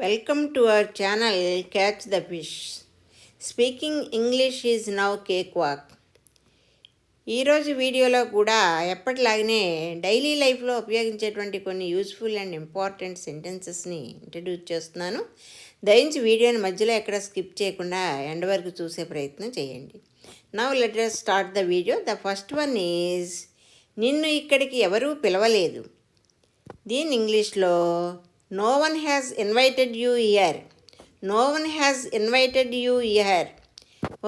Welcome to our channel Catch the Fish. Speaking English is now cakewalk. ఈరోజు వీడియోలో కూడా ఎప్పటిలాగనే daily లైఫ్లో ఉపయోగించేటువంటి కొన్ని యూస్ఫుల్ అండ్ ఇంపార్టెంట్ సెంటెన్సెస్ని ఇంట్రడ్యూస్ చేస్తున్నాను. దయించి వీడియోని మధ్యలో ఎక్కడ స్కిప్ చేయకుండా ఎండ్ వరకు చూసే ప్రయత్నం చేయండి. Now let us start the video. The first one is నిన్ను ఇక్కడికి ఎవరూ పిలవలేదు. దీని ఇంగ్లీష్లో no one has invited you here. No one has invited you here.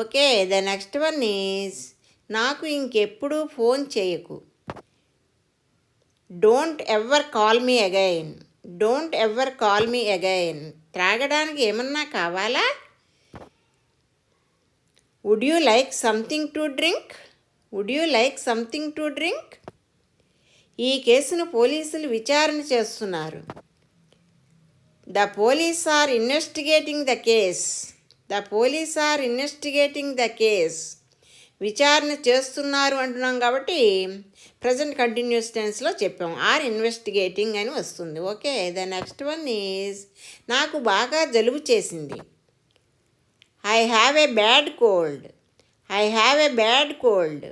Okay, the next one is నాకు ఇంకెప్పుడు ఫోన్ చేయకు. Don't ever call me again. Don't ever call me again. త్రాగడానికి ఏమన్నా కావాలా? Would you like something to drink? Would you like something to drink? ఈ కేసును పోలీసులు విచారణ చేస్తున్నారు. The police are investigating the case. The police are investigating the case. విచారణ చేస్తున్నారు అంటున్నాం కాబట్టి ప్రజెంట్ కంటిన్యూస్ టెన్స్లో చెప్పాం. ఆర్ ఇన్వెస్టిగేటింగ్ అని వస్తుంది. Okay, the next one is నాకు బాగా జలుబు చేసింది. I have a bad cold. I have a bad cold.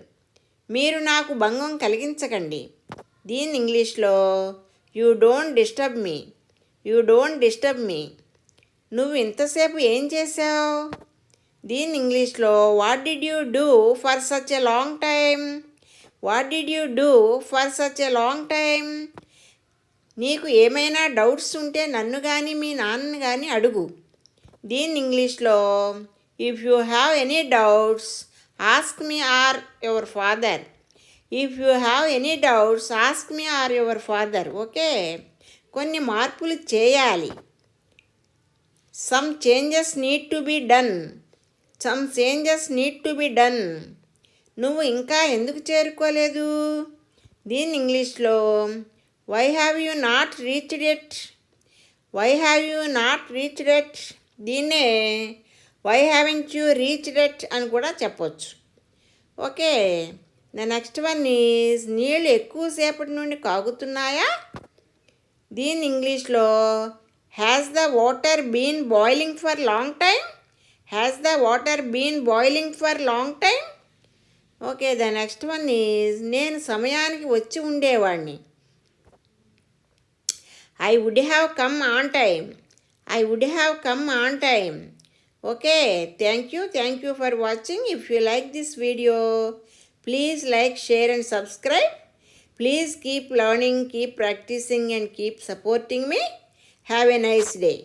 మీరు నాకు భంగం కలిగించకండి. దీని ఇంగ్లీష్లో you don't disturb me. You don't disturb me. నువ్వు ఇంతసేపు ఏం చేసావు? దీని ఇంగ్లీష్లో what did you do for such a long time? What did you do for such a long time? నీకు ఏమైనా డౌట్స్ ఉంటే నన్ను కానీ మీ నాన్నని కానీ అడుగు. దీని ఇంగ్లీష్లో if you have any doubts ask me or your father. If you have any doubts ask me or your father. Okay, కొన్ని మార్పులు చేయాలి. Some changes need to be done. Some changes need to be done. నువ్వు ఇంకా ఎందుకు చేరుకోలేదు? దీని ఇంగ్లీష్లో why have you not reached it? Why have you not reached it. దీన్నే why haven't you reached it అని కూడా చెప్పొచ్చు. Okay, the next one is నీళ్ళు ఎక్కువసేపటి నుండి కాగుతున్నాయా? దీని ఇంగ్లీష్లో has the water been boiling for long time? Has the water been boiling for long time. Okay, the next one is నేను సమయానికి వచ్చి ఉండేవాడిని. I would have come on time. I would have come on time. Okay, thank you for watching. If you like this video please like, share and subscribe. Please keep learning, keep practicing and keep supporting me. Have a nice day.